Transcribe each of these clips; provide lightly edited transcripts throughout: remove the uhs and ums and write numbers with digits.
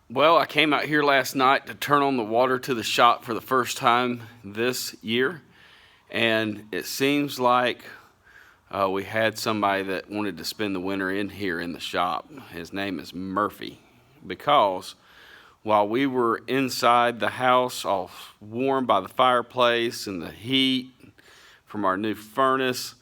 Well, I came out here last night to turn on the water to the shop for the first time this year, and it seems like we had somebody that wanted to spend the winter in here in the shop. His name is Murphy, because while we were inside the house all warm by the fireplace and the heat from our new furnace,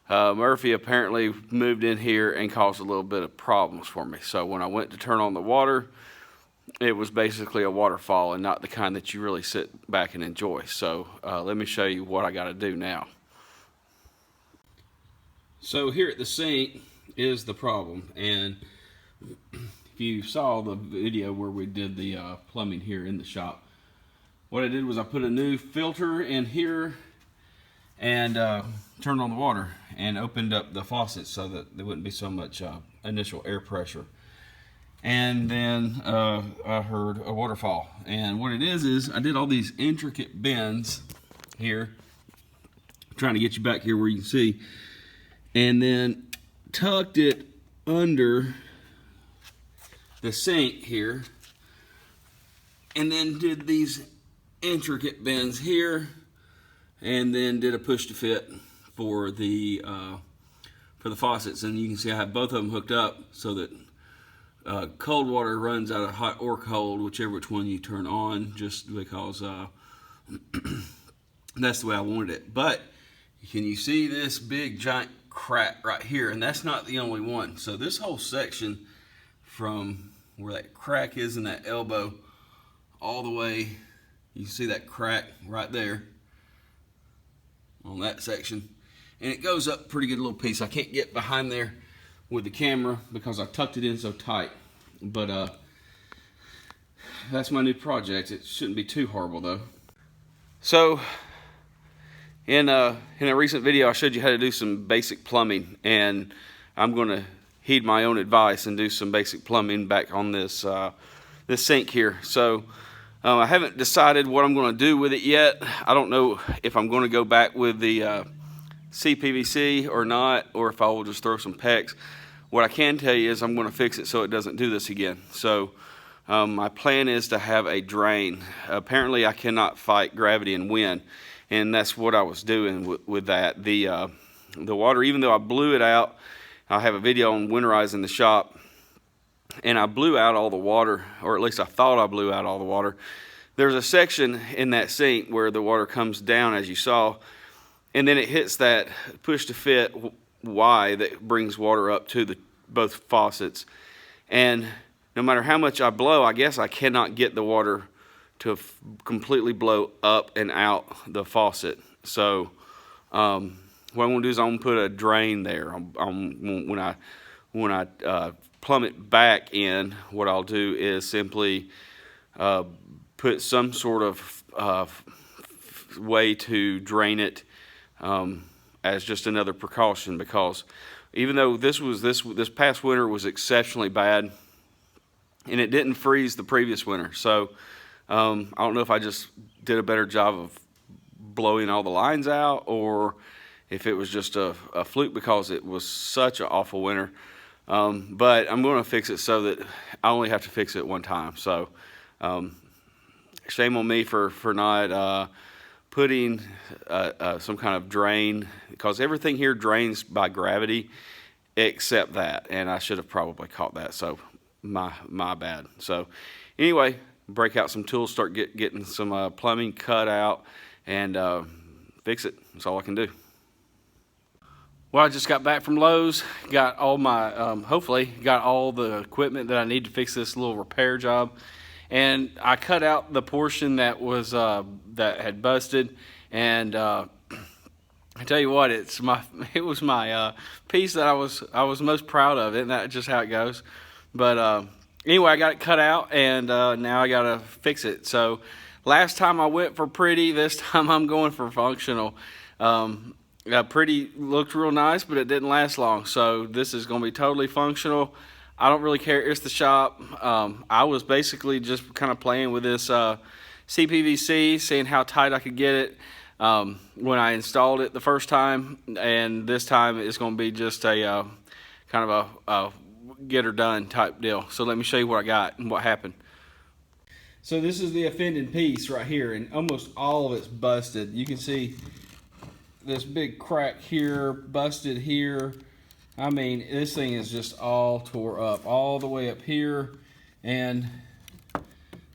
Murphy apparently moved in here and caused a little bit of problems for me. So when I went to turn on the water, it was basically a waterfall and not the kind that you really sit back and enjoy. So let me show you what I got to do now. So here at the sink is the problem, and if you saw the video where we did the plumbing here in the shop, what I did was I put a new filter in here and turned on the water and opened up the faucet so that there wouldn't be so much initial air pressure. And then I heard a waterfall. And what it is I did all these intricate bends here, trying to get you back here where you can see, and then tucked it under the sink here, and then did these intricate bends here, and then did a push to fit for the faucets. And you can see I have both of them hooked up so that cold water runs out of hot or cold, whichever which one you turn on, just because that's the way I wanted it. But can you see this big giant crack right here? And that's not the only one. So this whole section from where that crack is in that elbow all the way, you can see that crack right there on that section, and it goes up pretty good little piece. I can't get behind there with the camera because I tucked it in so tight, but that's my new project. It shouldn't be too horrible though. So in a recent video I showed you how to do some basic plumbing, and I'm going to heed my own advice and do some basic plumbing back on this this sink here. So I haven't decided what I'm going to do with it yet. I don't know if I'm going to go back with the CPVC or not, or if I will just throw some PEX. What I can tell you is I'm going to fix it so it doesn't do this again. So my plan is to have a drain. Apparently I cannot fight gravity and wind, and that's what I was doing with that. The water, even though I blew it out, I have a video on winterizing the shop, and I blew out all the water, or at least I thought I blew out all the water. There's a section in that sink where the water comes down, as you saw, and then it hits that push to fit Y that brings water up to both faucets. And no matter how much I blow, I guess I cannot get the water to completely blow up and out the faucet. So what I'm going to do is I'm going to put a drain there. When I plumb it back in, what I'll do is simply put some sort of way to drain it as just another precaution, because even though this past winter was exceptionally bad, and it didn't freeze the previous winter, so I don't know if I just did a better job of blowing all the lines out, or if it was just a fluke because it was such an awful winter. But I'm going to fix it so that I only have to fix it one time. So shame on me for not putting some kind of drain, because everything here drains by gravity except that, and I should have probably caught that, so my bad. So anyway, break out some tools, start getting some plumbing cut out, and fix it. That's all I can do. Well, I just got back from Lowe's, got all my, hopefully, got all the equipment that I need to fix this little repair job. And I cut out the portion that was, that had busted. And I tell you what, it was my piece that I was most proud of. Isn't that just how it goes? But anyway, I got it cut out, and now I gotta fix it. So last time I went for pretty, this time I'm going for functional. Pretty looked real nice, but it didn't last long. So this is going to be totally functional. I don't really care. It's the shop. I was basically just kind of playing with this CPVC, seeing how tight I could get it when I installed it the first time. And this time it's going to be just a kind of a get her done type deal. So let me show you what I got and what happened. So this is the offending piece right here, and almost all of it's busted. You can see this big crack here, busted here. I mean, this thing is just all tore up, all the way up here. And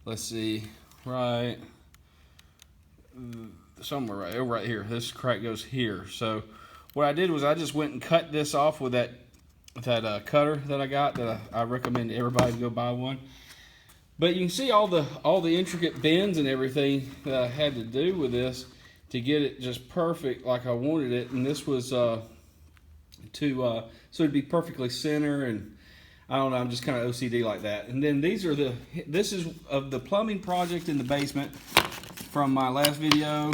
let's see, right somewhere right here. This crack goes here. So what I did was I just went and cut this off with that cutter that I got. That I recommend everybody go buy one. But you can see all the intricate bends and everything that I had to do with this to get it just perfect like I wanted it. And this was so it'd be perfectly center, and I don't know, I'm just kind of OCD like that. And then this is of the plumbing project in the basement from my last video.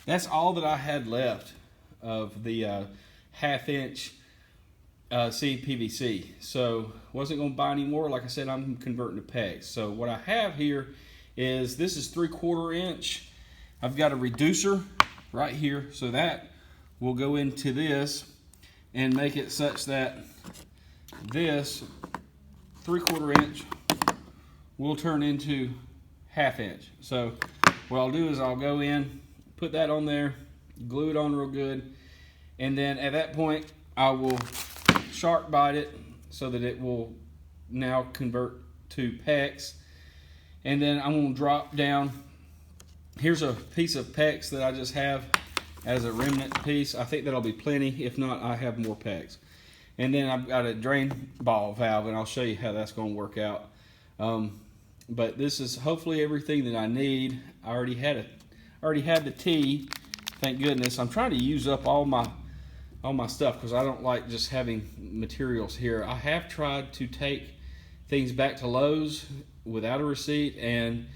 That's all that I had left of the 1/2 inch CPVC. So wasn't going to buy any more. Like I said, I'm converting to PEX. So what I have here is, this is 3/4 inch. I've got a reducer right here, so that will go into this and make it such that this 3/4 inch will turn into 1/2 inch. So what I'll do is I'll go in, put that on there, glue it on real good, and then at that point I will sharp bite it so that it will now convert to PEX. And then I'm going to drop down. Here's a piece of PEX that I just have as a remnant piece. I think that'll be plenty. If not, I have more PEX. And then I've got a drain ball valve, and I'll show you how that's going to work out. But this is hopefully everything that I need. I already had the T, thank goodness. I'm trying to use up all my stuff because I don't like just having materials here. I have tried to take things back to Lowe's without a receipt, and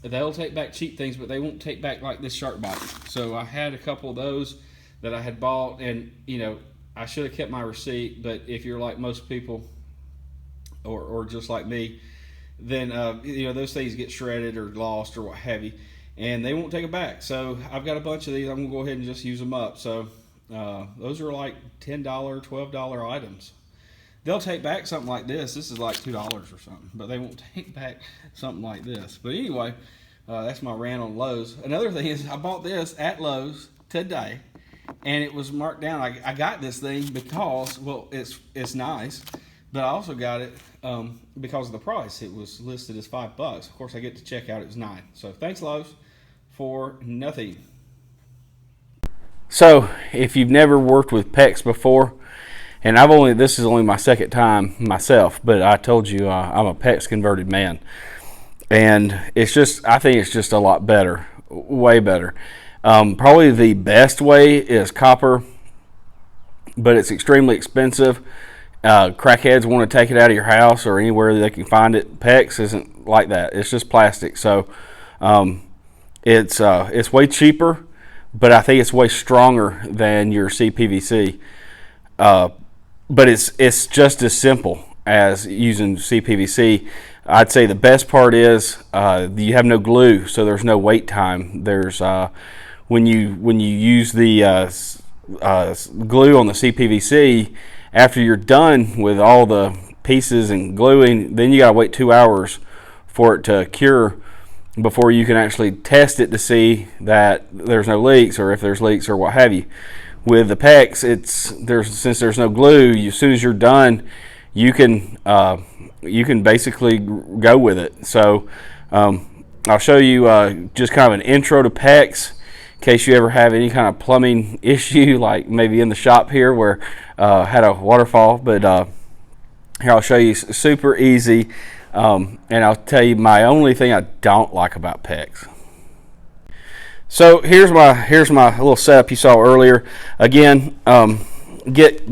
they'll take back cheap things, but they won't take back like this shark bite. So I had a couple of those that I had bought, and you know, I should have kept my receipt. But if you're like most people, or just like me, then you know, those things get shredded or lost or what have you, and they won't take it back. So I've got a bunch of these. I'm gonna go ahead and just use them up. So those are like $10, $12 items. They'll take back something like this. This is like $2 or something, but they won't take back something like this. But anyway, that's my rant on Lowe's. Another thing is, I bought this at Lowe's today, and it was marked down. I got this thing because, well, it's nice, but I also got it because of the price. It was listed as $5. Of course, I get to check out, it was $9. So thanks, Lowe's, for nothing. So if you've never worked with PEX before, and this is only my second time myself, but I told you I'm a PEX converted man, and I think it's just a lot better, way better. Probably the best way is copper, but it's extremely expensive. Crackheads want to take it out of your house or anywhere they can find it. PEX isn't like that. It's just plastic. So it's way cheaper, but I think it's way stronger than your CPVC. But it's just as simple as using CPVC. I'd say the best part is you have no glue, so there's no wait time. There's when you use the glue on the CPVC, after you're done with all the pieces and gluing, then you gotta wait 2 hours for it to cure before you can actually test it to see that there's no leaks, or if there's leaks or what have you. With the PEX, since there's no glue, as soon as you're done, you can basically go with it. So I'll show you just kind of an intro to PEX in case you ever have any kind of plumbing issue, like maybe in the shop here where I had a waterfall. But here, I'll show you, super easy, and I'll tell you my only thing I don't like about PEX. So here's my little setup you saw earlier. Again, get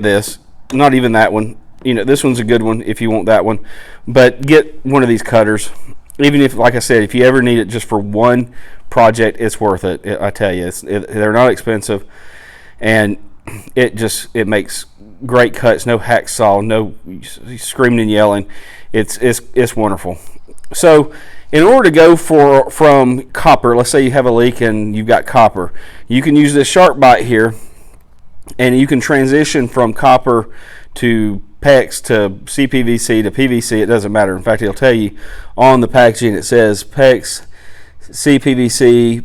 this. Not even that one. You know, this one's a good one if you want that one. But get one of these cutters. Even if, like I said, if you ever need it just for one project, it's worth it. I tell you, they're not expensive, and it makes great cuts. No hacksaw, no screaming and yelling. It's wonderful. So in order to go from copper, let's say you have a leak and you've got copper, you can use this sharp bite here, and you can transition from copper to PEX to CPVC to PVC, it doesn't matter. In fact, it'll tell you on the packaging, it says PEX, CPVC,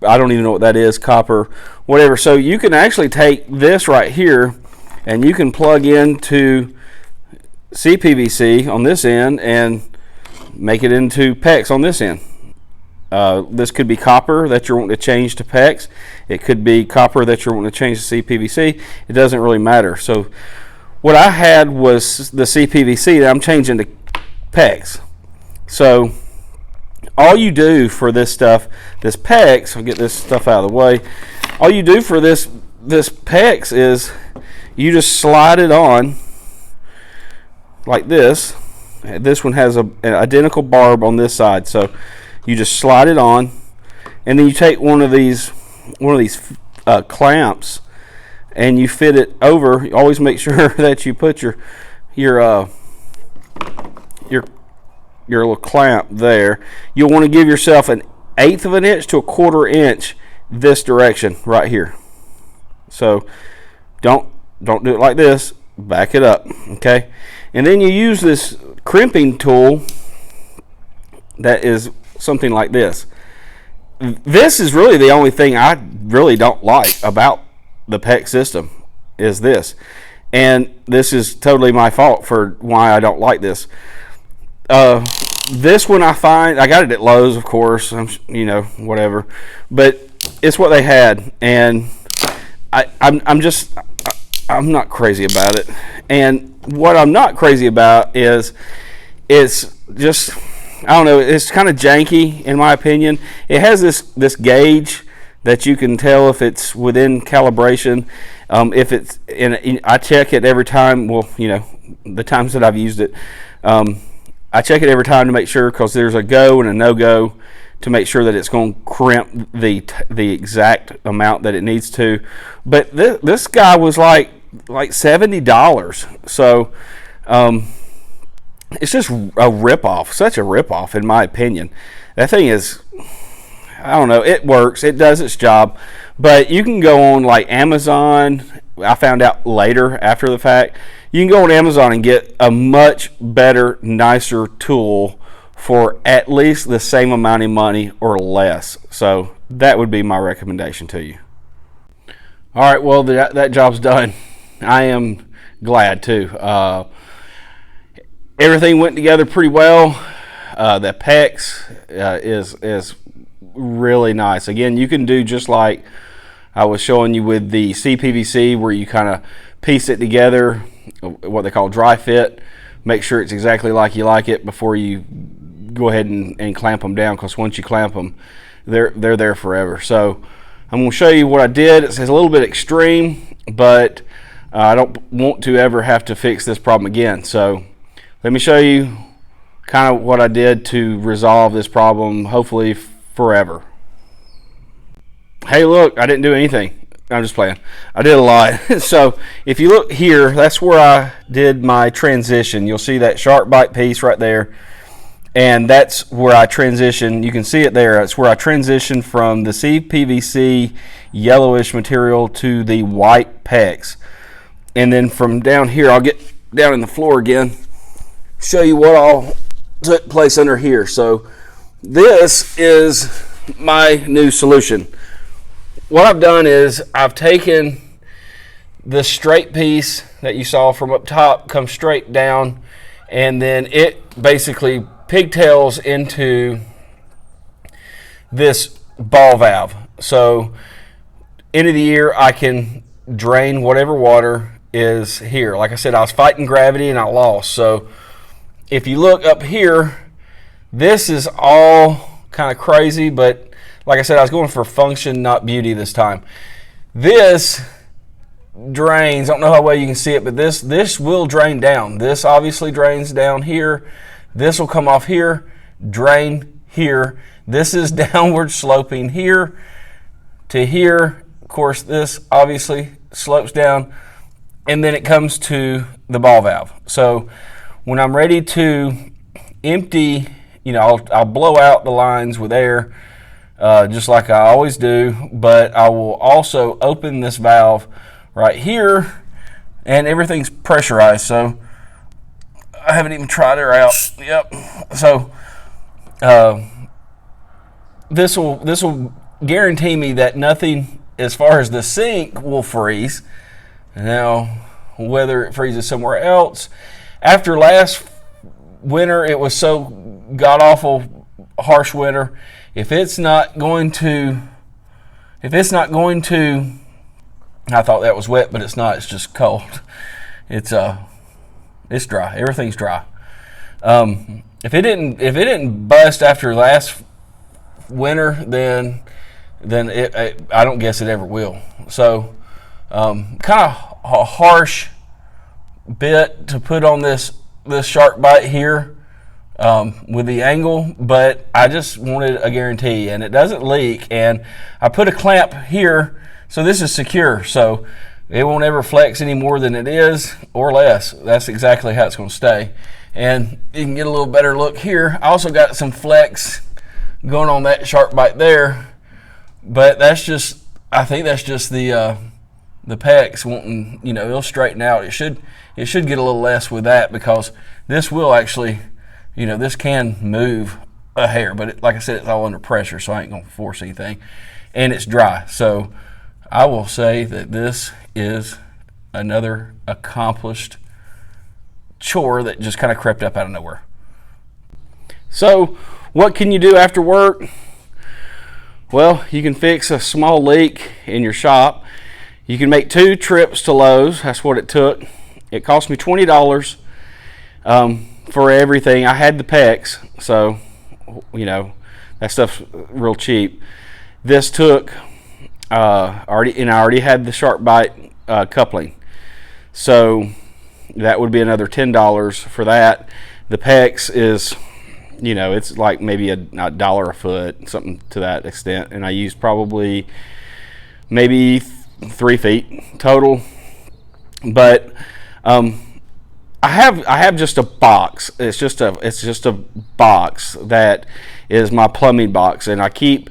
I don't even know what that is, copper, whatever. So you can actually take this right here and you can plug into CPVC on this end and make it into PEX on this end. This could be copper that you're wanting to change to PEX. It could be copper that you're wanting to change to CPVC. It doesn't really matter. So what I had was the CPVC that I'm changing to PEX. So all you do for this stuff, this PEX, I'll get this stuff out of the way. All you do for this PEX is you just slide it on like this. This one has an identical barb on this side, so you just slide it on, and then you take one of these clamps and you fit it over. You always make sure that you put your little clamp there. You'll want to give yourself an 1/8 of an inch to a 1/4 inch this direction right here. So don't do it like this. Back it up, okay? And then you use this crimping tool that is something like this. This is really the only thing I really don't like about the PEX system is this. And this is totally my fault for why I don't like this. This one I find, I got it at Lowe's, of course, whatever. But it's what they had. And I'm not crazy about it. And what I'm not crazy about is it's just, I don't know, it's kind of janky in my opinion. It has this gauge that you can tell if it's within calibration. If it's I check it every time. Well, the times that I've used it, I check it every time to make sure, because there's a go and a no-go, to make sure that it's going to crimp the exact amount that it needs to. But this guy was like $70. So it's just a ripoff, such a ripoff in my opinion. That thing is, I don't know, it works, it does its job, but you can go on like Amazon. I found out later after the fact, you can go on Amazon and get a much better, nicer tool for at least the same amount of money or less. So that would be my recommendation to you. All right, well, that job's done. I am glad too. Everything went together pretty well. The PEX is really nice. Again, you can do just like I was showing you with the CPVC, where you kind of piece it together, what they call dry fit. Make sure it's exactly like you like it before you go ahead and clamp them down, because once you clamp them, they're there forever. So I'm going to show you what I did. It's a little bit extreme, but I don't want to ever have to fix this problem again. So let me show you kind of what I did to resolve this problem, hopefully forever. Hey, look, I didn't do anything. I'm just playing. I did a lot. So if you look here, that's where I did my transition. You'll see that sharp bite piece right there. And that's where I transition. You can see it there. That's where I transition from the CPVC yellowish material to the white PEX. And then from down here, I'll get down in the floor again, show you what all took place under here. So this is my new solution. What I've done is I've taken the straight piece that you saw from up top, come straight down, and then it basically pigtails into this ball valve. So end of the year, I can drain whatever water is here. Like I said, I was fighting gravity and I lost. So if you look up here, this is all kind of crazy, but like I said, I was going for function, not beauty this time. This drains, I don't know how well you can see it, but this will drain down. This obviously drains down here. This will come off here, drain here. This is downward sloping here to here. Of course, this obviously slopes down, and then it comes to the ball valve. So when I'm ready to empty, I'll blow out the lines with air, just like I always do, but I will also open this valve right here, and everything's pressurized. So I haven't even tried her out. Yep. So this will guarantee me that nothing as far as the sink will freeze. Now, whether it freezes somewhere else, after last winter, it was so god awful harsh winter. If it's not going to, I thought that was wet, but it's not. It's just cold. It's dry. Everything's dry. If it didn't bust after last winter, then I don't guess it ever will. So, kind of a harsh bit to put on this shark bite here with the angle, but I just wanted a guarantee, and it doesn't leak. And I put a clamp here, so this is secure, so it won't ever flex any more than it is or less. That's exactly how it's going to stay. And you can get a little better look here. I also got some flex going on that shark bite there, but I think that's just the pecs wanting, it'll straighten out. It should get a little less with that, because this will actually, this can move a hair, but like I said, it's all under pressure, so I ain't gonna force anything, and it's dry. So I will say that this is another accomplished chore that just kind of crept up out of nowhere. So what can you do after work? Well, you can fix a small leak in your shop. You can make 2 trips to Lowe's. That's what it took. It cost me $20 for everything. I had the pecs, so that stuff's real cheap. This took I already had the shark bite coupling, so that would be another $10 for that. The pecs is, it's like maybe a $1 a foot, something to that extent, and I used probably maybe 3 feet total. But I have just a box. It's just a box that is my plumbing box, and I keep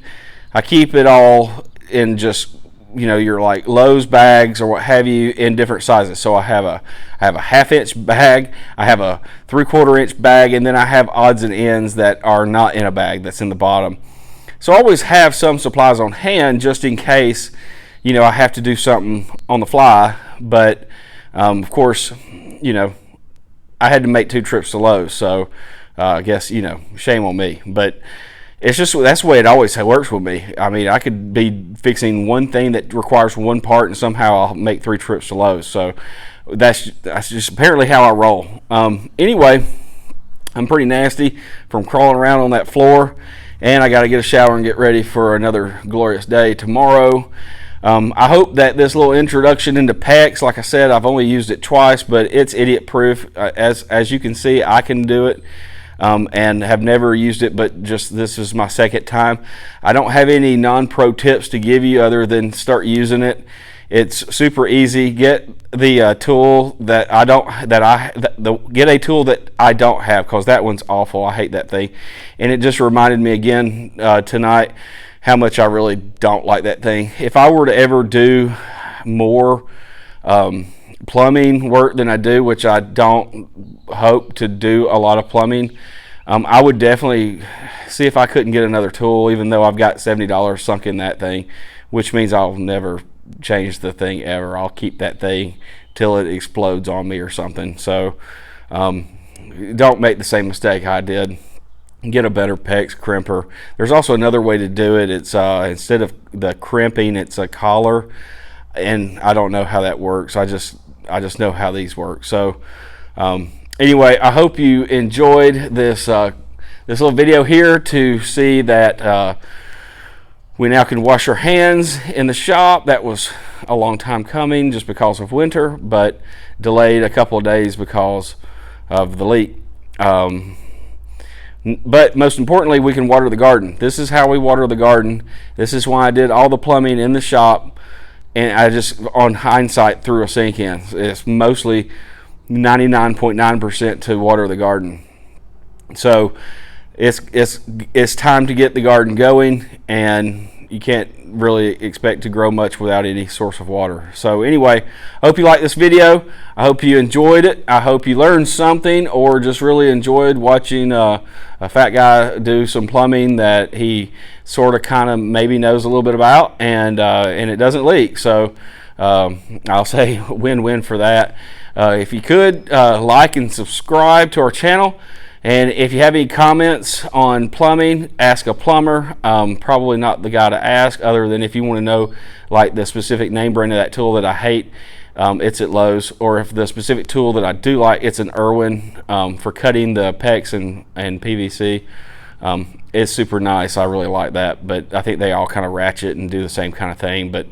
it all in just your like Lowe's bags or what have you in different sizes. So I have a 1/2 inch bag, I have a 3/4 inch bag, and then I have odds and ends that are not in a bag that's in the bottom. So I always have some supplies on hand just in case I have to do something on the fly. But of course, I had to make 2 trips to Lowe's, so I guess shame on me. But it's just, that's the way it always works with me. I mean, I could be fixing one thing that requires one part, and somehow I'll make 3 trips to Lowe's. So that's just apparently how I roll. Anyway, I'm pretty nasty from crawling around on that floor, and I got to get a shower and get ready for another glorious day tomorrow. I hope that this little introduction into PEX, like I said, I've only used it twice, but it's idiot proof. As you can see, I can do it. And have never used it, but just this is my second time. I don't have any non-pro tips to give you other than start using it. It's super easy. Get the tool that get a tool that I don't have, because that one's awful. I hate that thing, and it just reminded me again tonight how much I really don't like that thing. If I were to ever do more plumbing work than I do, which I don't hope to do a lot of plumbing, I would definitely see if I couldn't get another tool, even though I've got $70 sunk in that thing, which means I'll never change the thing ever. I'll keep that thing till it explodes on me or something. So don't make the same mistake I did. Get a better PEX crimper. There's also another way to do it. It's instead of the crimping, it's a collar, and I don't know how that works. I just know how these work. So anyway, I hope you enjoyed this little video here to see that we now can wash our hands in the shop. That was a long time coming just because of winter, but delayed a couple of days because of the leak. But most importantly, we can water the garden. This is how we water the garden. This is why I did all the plumbing in the shop, and I just, on hindsight, threw a sink in. It's mostly 99.9% to water the garden. So it's time to get the garden going, and you can't really expect to grow much without any source of water. So anyway, I hope you liked this video. I hope you enjoyed it. I hope you learned something, or just really enjoyed watching a fat guy do some plumbing that he sort of kind of maybe knows a little bit about, and it doesn't leak. So I'll say win-win for that. If you could like and subscribe to our channel. And if you have any comments on plumbing, ask a plumber. Probably not the guy to ask, other than if you want to know like the specific name brand of that tool that I hate, it's at Lowe's. Or if the specific tool that I do like, it's an Irwin for cutting the PEX and PVC. It's super nice. I really like that. But I think they all kind of ratchet and do the same kind of thing. But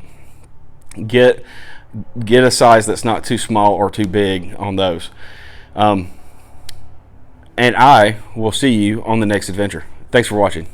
get a size that's not too small or too big on those. And I will see you on the next adventure. Thanks for watching.